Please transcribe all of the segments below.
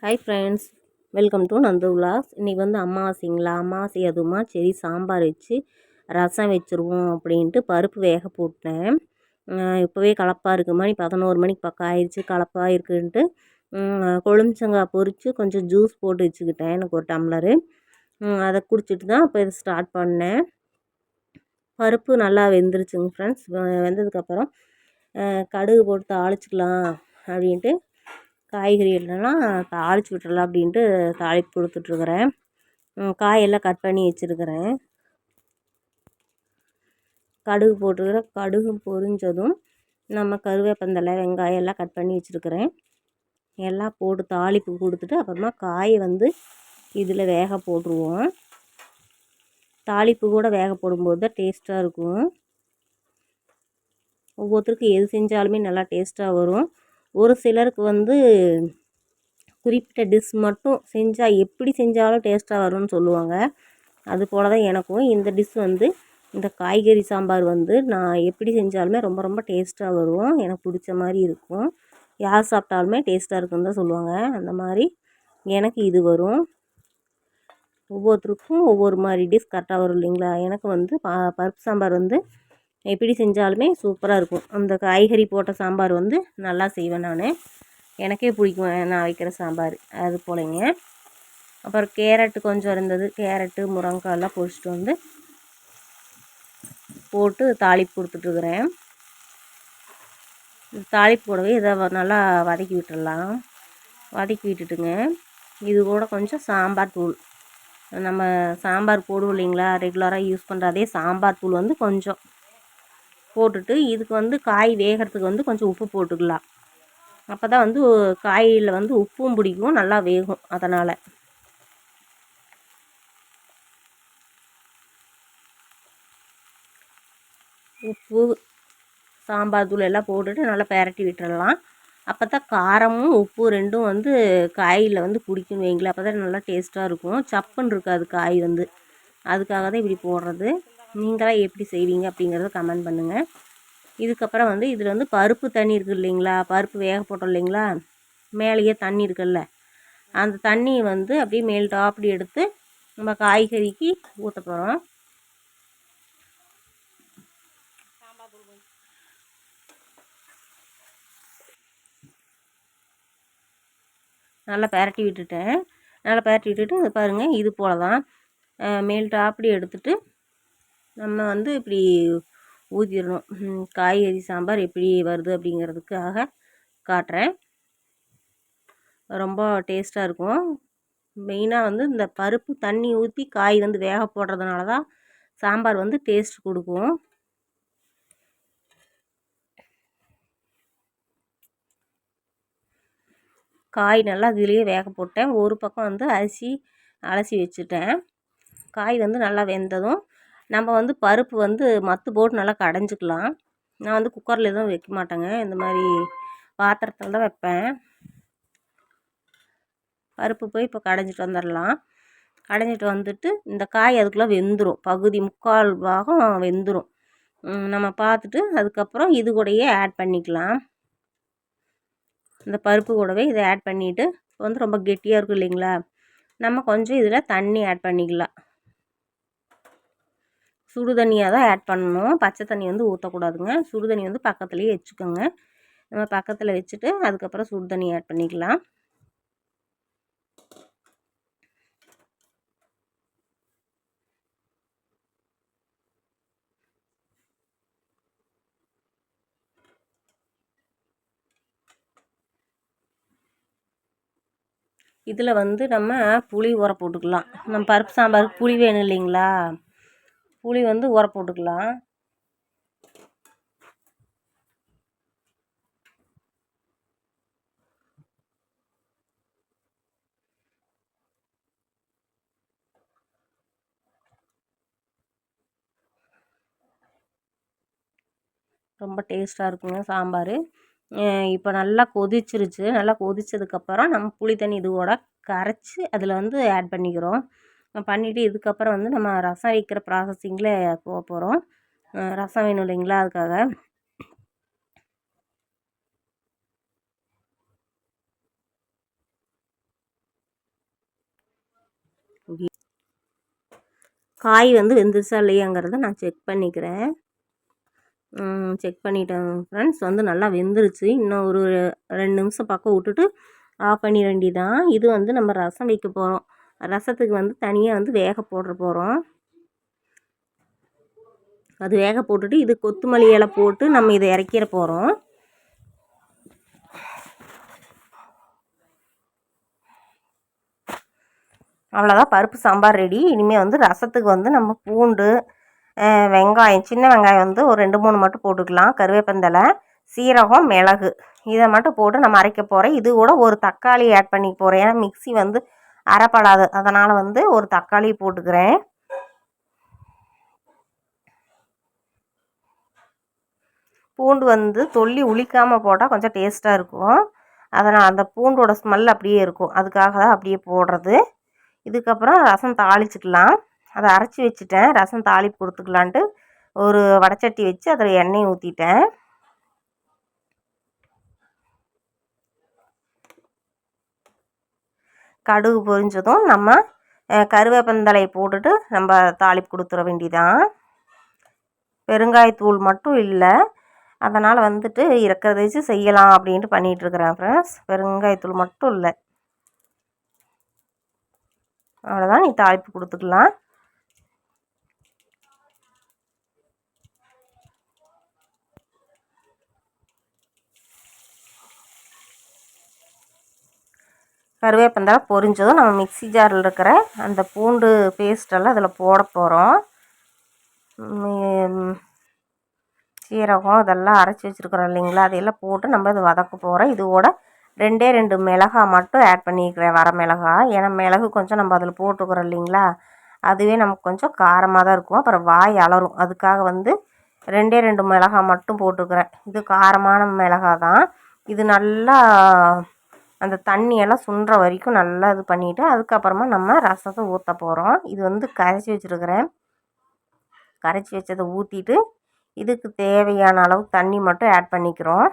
Hi friends, welcome to Nandu Vilas. இன்றைக்கி வந்து அமாவாசைங்களா, அமாவாசை அதுவுமா சரி சாம்பார் வச்சு ரசம் வச்சுருவோம் அப்படின்ட்டு பருப்பு வேக போட்டேன். இப்போவே கலப்பாக இருக்குது, மணி 11 மணிக்கு பக்கம் ஆயிடுச்சு. கலப்பாக இருக்குன்ட்டு கொழுமிச்சங்காய் பொரித்து கொஞ்சம் ஜூஸ் போட்டு வச்சுக்கிட்டேன், எனக்கு ஒரு டம்ளரு. அதை குடிச்சிட்டு தான் இப்போ இது ஸ்டார்ட் பண்ணேன். பருப்பு நல்லா வெந்துருச்சுங்க ஃப்ரெண்ட்ஸ். வெந்ததுக்கப்புறம் கடுகு போட்டு தாளிச்சிக்கலாம் அப்படின்ட்டு காய்கறி எல்லாம் தாளித்து விட்டுறலாம் அப்படின்ட்டு தாளிப்பு கொடுத்துட்ருக்குறேன். காயெல்லாம் கட் பண்ணி வச்சுருக்கிறேன். கடுகு போட்டுக்கிறேன். கடுகு பொரிஞ்சதும் நம்ம கருவேப்பந்தலை வெங்காயம் எல்லாம் கட் பண்ணி வச்சுருக்கிறேன். எல்லாம் போட்டு தாளிப்பு கொடுத்துட்டு அப்புறமா காயை வந்து இதில் வேக போட்டுருவோம். தாளிப்பு கூட வேக போடும்போது தான் டேஸ்ட்டாக இருக்கும். ஒவ்வொருத்தருக்கும் எது செஞ்சாலுமே நல்லா டேஸ்ட்டாக வரும். ஒரு சிலருக்கு வந்து குறிப்பிட்ட டிஷ் மட்டும் செஞ்சால் எப்படி செஞ்சாலும் டேஸ்ட்டாக வரும்னு சொல்லுவாங்க. அது போல் தான் எனக்கும் இந்த டிஷ் வந்து இந்த காய்கறி சாம்பார் வந்து நான் எப்படி செஞ்சாலுமே ரொம்ப ரொம்ப டேஸ்ட்டாக வரும். எனக்கு பிடிச்ச மாதிரி இருக்கும். யார் சாப்பிட்டாலுமே டேஸ்ட்டாக இருக்குன்னு தான் சொல்லுவாங்க. அந்த மாதிரி எனக்கு இது வரும். ஒவ்வொருத்தருக்கும் ஒவ்வொரு மாதிரி டிஷ் கரெக்டாக வரும் இல்லைங்களா. எனக்கு வந்து பருப்பு சாம்பார் வந்து எப்படி செஞ்சாலுமே சூப்பராக இருக்கும். அந்த காய்கறி போட்ட சாம்பார் வந்து நல்லா செய்வேன் நான். எனக்கே பிடிக்கும் நான் வைக்கிற சாம்பார். அது போலங்க. அப்புறம் கேரட்டு கொஞ்சம் இருந்தது, கேரட்டு முருங்கைக்காயெல்லாம் பொரிச்சிட்டு வந்து போட்டு தாளிப்பு கொடுத்துட்ருக்குறேன். தாளிப்பு கூடவே இதை நல்லா வதக்கி விட்டுடலாம். வதக்கி விட்டுட்டுங்க இது கூட கொஞ்சம் சாம்பார் தூள், நம்ம சாம்பார் போடுவோம் இல்லைங்களா, ரெகுலராக யூஸ் பண்ணுற அதே சாம்பார் தூள் வந்து கொஞ்சம் போட்டுட்டு இதுக்கு வந்து காய் வேகிறதுக்கு வந்து கொஞ்சம் உப்பு போட்டுக்கலாம். அப்போ தான் வந்து காயில் வந்து உப்பும் பிடிக்கும், நல்லா வேகும். அதனால் உப்பு சாம்பார் தூள் எல்லாம் போட்டுட்டு நல்லா பெரட்டி விட்டுறலாம். அப்போ தான் காரமும் உப்பு ரெண்டும் வந்து காயில் வந்து பிடிக்கும் வைங்களேன். அப்போ தான் நல்லா டேஸ்ட்டாக இருக்கும். சப்புன்னு இருக்காது காய் வந்து. அதுக்காக தான் இப்படி போடுறது. நீங்களாம் எப்படி செய்வீங்க அப்படிங்கிறத கமெண்ட் பண்ணுங்கள். இதுக்கப்புறம் வந்து இதில் வந்து பருப்பு தண்ணி இருக்குது இல்லைங்களா, பருப்பு வேக போட்டோம் இல்லைங்களா, மேலேயே தண்ணி இருக்குல்ல, அந்த தண்ணியை வந்து அப்படியே மேல் டாப்படி எடுத்து நம்ம காய்கறிக்கு ஊற்ற போகிறோம். நல்லா பெரட்டி விட்டுட்டேன். நல்லா பெரட்டி விட்டுட்டு பாருங்கள், இது போல் தான் மேல் டாப்படி எடுத்துட்டு நம்ம வந்து இப்படி ஊற்றிடணும். காய்கறி சாம்பார் எப்படி வருது அப்படிங்கிறதுக்காக காட்டுறேன். ரொம்ப டேஸ்ட்டாக இருக்கும். மெயினாக வந்து இந்த பருப்பு தண்ணி ஊற்றி காய் வந்து வேக போடுறதுனால தான் சாம்பார் வந்து டேஸ்ட் கொடுக்கும். காய் நல்லா இதுலேயே வேக போட்டேன். ஒரு பக்கம் வந்து அரிசி அலசி வச்சுட்டேன். காய் வந்து நல்லா வெந்ததும் நம்ம வந்து பருப்பு வந்து மத்து போட்டு நல்லா கடைஞ்சிக்கலாம். நான் வந்து குக்கரில் எதுவும் வைக்க மாட்டேங்க, இந்த மாதிரி பாத்திரத்தில் தான் வைப்பேன். பருப்பு போய் இப்போ கடைஞ்சிட்டு வந்துடலாம். கடைஞ்சிட்டு வந்துட்டு இந்த காய் அதுக்குள்ளே வெந்துடும், பகுதி முக்கால் பாகம் வெந்துடும். நம்ம பார்த்துட்டு அதுக்கப்புறம் இது கூடயே ஆட் பண்ணிக்கலாம். இந்த பருப்பு கூடவே இதை ஆட் பண்ணிவிட்டு வந்து ரொம்ப கெட்டியாக இருக்கும் இல்லைங்களா, நம்ம கொஞ்சம் இதில் தண்ணி ஆட் பண்ணிக்கலாம். சுடு தண்ணியாக தான் ஆட் பண்ணணும், பச்சை தண்ணி வந்து ஊற்றக்கூடாதுங்க. சுடு தண்ணி வந்து பக்கத்துலேயே வச்சுக்கோங்க. நம்ம பக்கத்தில் வச்சுட்டு அதுக்கப்புறம் சுடு தண்ணி ஆட் பண்ணிக்கலாம். இதில் வந்து நம்ம புளி ஊற போட்டுக்கலாம். நம்ம பருப்பு சாம்பாருக்கு புளி வேணும் இல்லைங்களா, புளி வந்து ஊற போட்டுக்கலாம். ரொம்ப டேஸ்ட்டாக இருக்குங்க சாம்பார். இப்போ நல்லா கொதிச்சிருச்சு. நல்லா கொதித்ததுக்கப்புறம் நம்ம புளி தண்ணி இதுவோட கரைச்சி அதில் வந்து ஆட் பண்ணிக்கிறோம். பண்ணிவிட்டு இதுக்கப்புறம் வந்து நம்ம ரசம் வைக்கிற ப்ராசஸிங்கில் போக போகிறோம். ரசம் வேணும் இல்லைங்களா, அதுக்காக காய் வந்து வெந்துருச்சா இல்லையாங்கிறத நான் செக் பண்ணிக்கிறேன். செக் பண்ணிட்டேன் ஃப்ரெண்ட்ஸ். வந்து நல்லா வெந்துருச்சு. இன்னும் ஒரு 2 நிமிஷம் பக்கம் விட்டுட்டு ஆஃப் பண்ணிட வேண்டியதான். இது வந்து நம்ம ரசம் வைக்க போகிறோம். ரசத்துக்கு வந்து தனியாக வந்து வேக போட்டுற போகிறோம். அது வேக போட்டுட்டு இது கொத்தமல்லி இலை போட்டு நம்ம இதை இறக்கிற போகிறோம். அவ்வளோதான், பருப்பு சாம்பார் ரெடி. இனிமேல் வந்து ரசத்துக்கு வந்து நம்ம பூண்டு, வெங்காயம், சின்ன வெங்காயம் வந்து ஒரு 2-3 மட்டும் போட்டுக்கலாம். கருவேப்பந்தலை, சீரகம், மிளகு இதை மட்டும் போட்டு நம்ம அரைக்க போகிறேன். இது கூட ஒரு தக்காளி ஆட் பண்ணி போகிறேன். ஏன்னா மிக்ஸி வந்து அரைப்படாது, அதனால் வந்து ஒரு தக்காளி போட்டுக்கிறேன். பூண்டு வந்து தொல்லி உளிக்காமல் போட்டால் கொஞ்சம் டேஸ்ட்டாக இருக்கும். அதனால் அந்த பூண்டோட ஸ்மெல் அப்படியே இருக்கும், அதுக்காக தான் அப்படியே போடுறது. இதுக்கப்புறம் ரசம் தாளிச்சிக்கலாம். அதை அரைச்சி வச்சுட்டேன். ரசம் தாளிப்பு கொடுத்துக்கலான்ட்டு ஒரு வடைச்சட்டி வச்சு அதில் எண்ணெய் ஊற்றிட்டேன். கடுகு பொரிஞ்சதும் நம்ம கருவேப்பந்தலையை போட்டுட்டு நம்ம தாளிப்பு கொடுத்துட வேண்டியதான். பெருங்காயத்தூள் மட்டும் இல்லை, அதனால் வந்துட்டு இருக்கிறத வச்சு செய்யலாம் அப்படின்ட்டு பண்ணிகிட்ருக்குறேன் ஃப்ரெண்ட்ஸ். பெருங்காயத்தூள் மட்டும் இல்லை, அவ்வளோதான். நீ தாளிப்பு கொடுத்துக்கலாம். கருவேப்பந்தலை பொரிஞ்சதும் நம்ம மிக்ஸி ஜாரில் இருக்கிற அந்த பூண்டு பேஸ்டெல்லாம் அதில் போட போகிறோம். சீரகம் இதெல்லாம் அரைச்சி வச்சுருக்குறோம் இல்லைங்களா, அதையெல்லாம் போட்டு நம்ம இது வதக்க போகிறோம். இதோட 2 மிளகாய் மட்டும் ஆட் பண்ணிக்கிறேன், வர மிளகாய். ஏன்னா மிளகு கொஞ்சம் நம்ம அதில் போட்டுக்கிறோம் இல்லைங்களா, அதுவே நமக்கு கொஞ்சம் காரமாக தான் இருக்கும், அப்புறம் வாய் அலரும். அதுக்காக வந்து 2 மிளகாய் மட்டும் போட்டுக்கிறேன். இது காரமான மிளகாய் தான். இது நல்லா அந்த தண்ணியெல்லாம் சுண்டுற வரைக்கும் நல்லா இது பண்ணிவிட்டு அதுக்கப்புறமா நம்ம ரசத்தை ஊற்ற போகிறோம். இது வந்து கரைச்சி வச்சுருக்கிறேன். கரைச்சி வச்சதை ஊற்றிட்டு இதுக்கு தேவையான அளவு தண்ணி மட்டும் ஆட் பண்ணிக்கிறோம்.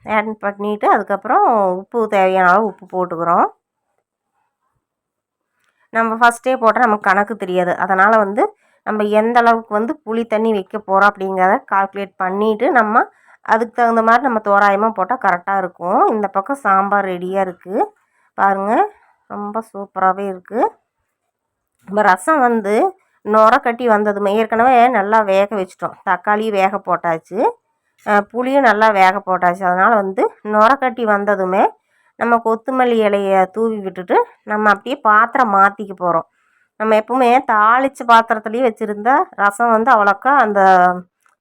ஆட் பண்ணிவிட்டு அதுக்கப்புறம் உப்பு தேவையான அளவு உப்பு போட்டுக்கிறோம். நம்ம ஃபஸ்ட்டே போட்டால் நமக்கு கணக்கு தெரியாது, அதனால் வந்து நம்ம எந்த அளவுக்கு வந்து புளி தண்ணி வைக்க போகிறோம் அப்படிங்கிறத கால்குலேட் பண்ணிவிட்டு நம்ம அதுக்கு தகுந்த மாதிரி நம்ம தோராயமாக போட்டால் கரெக்டாக இருக்கும். இந்த பக்கம் சாம்பார் ரெடியாக இருக்குது பாருங்கள், ரொம்ப சூப்பராகவே இருக்குது. நம்ம ரசம் வந்து நுர கட்டி வந்ததுமே ஏற்கனவே நல்லா வேக வச்சிட்டோம். தக்காளி வேக போட்டாச்சு, புளியும் நல்லா வேக போட்டாச்சு. அதனால் வந்து நுர கட்டி வந்ததுமே நம்ம கொத்தமல்லி இலையை தூவி விட்டுட்டு நம்ம அப்படியே பாத்திரம் மாற்றிக்க போகிறோம். நம்ம எப்பவுமே தாளித்த பாத்திரத்துலேயே வச்சுருந்தா ரசம் வந்து அவ்வளோக்கா அந்த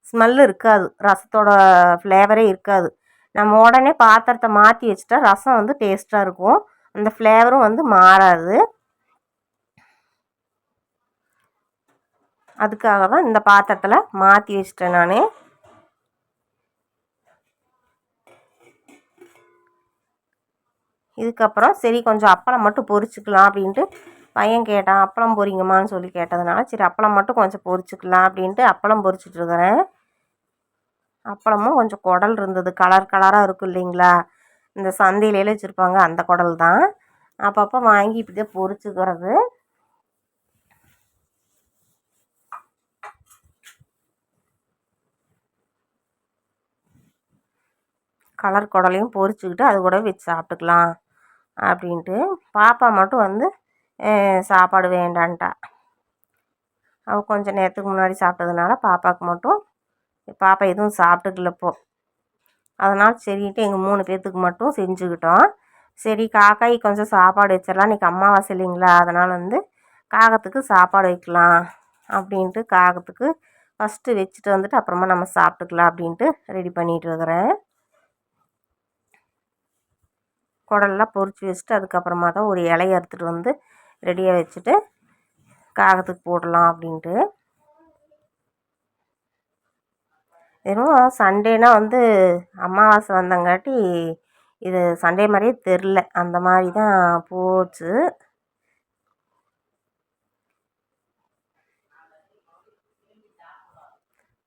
ஸ்மெல்லு இருக்காது, ரசத்தோட ஃப்ளேவரே இருக்காது. நம்ம உடனே பாத்திரத்தை மாற்றி வச்சுட்டா ரசம் வந்து டேஸ்ட்டாக இருக்கும், அந்த ஃப்ளேவரும் வந்து மாறாது. அதுக்காக தான் இந்த பாத்திரத்தில் மாற்றி வச்சிட்டேன் நான். இதுக்கப்புறம் சரி கொஞ்சம் அப்பளம் மட்டும் பொரிச்சிக்கலாம் அப்படின்ட்டு பையன் கேட்டான், அப்பளம் பொரிங்கம்மான்னு சொல்லி கேட்டதுனால சரி அப்பளம் மட்டும் கொஞ்சம் பொரிச்சிக்கலாம் அப்படின்ட்டு அப்பளம் பொரிச்சிட்ருக்கிறேன். அப்பளமும் கொஞ்சம் குடல் இருந்தது, கலர் கலராக இருக்கும் இல்லைங்களா, இந்த சந்தையிலே வச்சுருப்பாங்க அந்த குடல் தான். அப்பப்போ வாங்கி இப்படி தான் பொரிச்சுக்கிறது. கலர் குடலையும் பொரிச்சுக்கிட்டு அது கூட வச்சு சாப்பிட்டுக்கலாம் அப்படின்ட்டு. பாப்பா மட்டும் வந்து சாப்பாடு வேண்டான்ட்டா. அவள் கொஞ்சம் நேரத்துக்கு முன்னாடி சாப்பிட்டதுனால பாப்பாவுக்கு மட்டும், பாப்பா எதுவும் சாப்பிட்டுக்கல இப்போது. அதனால் சரின்ட்டு எங்கள் 3 பேர்த்துக்கு மட்டும் செஞ்சுக்கிட்டோம். சரி காக்காய் கொஞ்சம் சாப்பாடு வச்சிடலாம், இன்றைக்கி அமாவாசை இல்லைங்களா, அதனால் வந்து காகத்துக்கு சாப்பாடு வைக்கலாம் அப்படின்ட்டு காகத்துக்கு ஃபஸ்ட்டு வச்சுட்டு வந்துட்டு அப்புறமா நம்ம சாப்பிட்டுக்கலாம் அப்படின்ட்டு ரெடி பண்ணிகிட்டு இருக்கிறேன். குடல்லாம் பொரித்து வச்சுட்டு அதுக்கப்புறமா தான் ஒரு இலையை அறுத்துட்டு வந்து ரெடியாக வச்சுட்டு காகத்துக்கு போடலாம் அப்படின்ட்டு. வெறும் சண்டேனா வந்து அமாவாசை வந்தங்காட்டி இது சண்டே மாதிரியே தெரில, அந்த மாதிரி தான் போச்சு.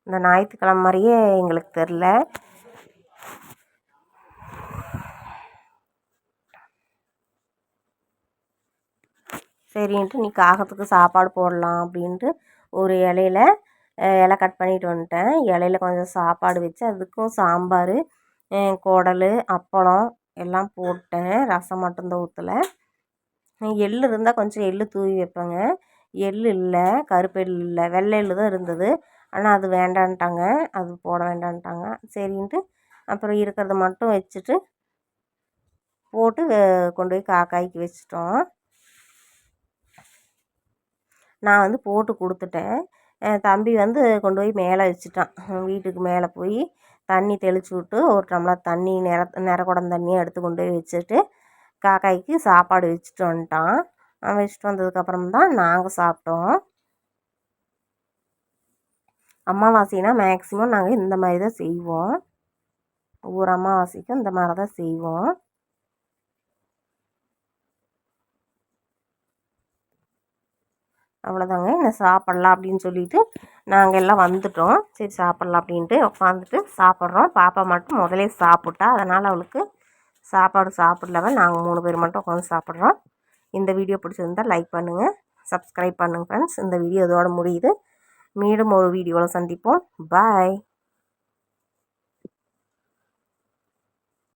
இந்த ஞாயிற்றுக்கிழமை மாதிரியே எங்களுக்கு தெரில. சரின்ட்டு நீ காகத்துக்கு சாப்பாடு போடலாம் அப்படின்ட்டு ஒரு இலை கட் பண்ணிட்டு வந்துட்டேன். இலையில கொஞ்சம் சாப்பாடு வச்சு அதுக்கும் சாம்பார், குடல், அப்பளம் எல்லாம் போட்டேன். ரசம் மட்டும்தான் ஊற்றலை. எள் இருந்தால் கொஞ்சம் எள் தூவி வைப்பேங்க. எள் இல்லை, கருப்பு எள் இல்லை, வெள்ளை எள் தான் இருந்தது. ஆனால் அது வேண்டான்ட்டாங்க, அது போட வேண்டான்ட்டாங்க. சரின்ட்டு அப்புறம் இருக்கிறத மட்டும் வச்சுட்டு போட்டு கொண்டு போய் காக்காய்க்கு வச்சிட்டோம். நான் வந்து போட்டு கொடுத்துட்டேன். தம்பி வந்து கொண்டு போய் மேலே வச்சுட்டான். வீட்டுக்கு மேலே போய் தண்ணி தெளித்து விட்டு ஒரு டம்ளர் தண்ணி நிற குடம் தண்ணியை எடுத்து கொண்டு போய் வச்சுட்டு காக்காய்க்கு சாப்பாடு வச்சுட்டு வந்துட்டான். வச்சுட்டு வந்ததுக்கப்புறம் தான் நாங்கள் சாப்பிட்டோம். அமாவாசைனா மேக்ஸிமம் நாங்கள் இந்த மாதிரி தான் செய்வோம். ஒவ்வொரு அமாவாசைக்கும் இந்த மாதிரி தான் செய்வோம். அவ்வளோதாங்க. என்ன சாப்பிட்லாம் அப்படின்னு சொல்லிட்டு நாங்கள் எல்லாம் வந்துட்டோம். சரி சாப்பிட்லாம் அப்படின்ட்டு உட்காந்துட்டு சாப்பிட்றோம். பாப்பா மட்டும் முதலே சாப்பிட்டா, அதனால் அவளுக்கு சாப்பாடு சாப்பிடலவ. நாங்கள் 3 பேர் மட்டும் உட்காந்து சாப்பிட்றோம். இந்த வீடியோ பிடிச்சிருந்தால் லைக் பண்ணுங்கள், சப்ஸ்கிரைப் பண்ணுங்கள் ஃப்ரெண்ட்ஸ். இந்த வீடியோ இதோட முடியுது. மீண்டும் ஒரு வீடியோவில் சந்திப்போம். பாய்.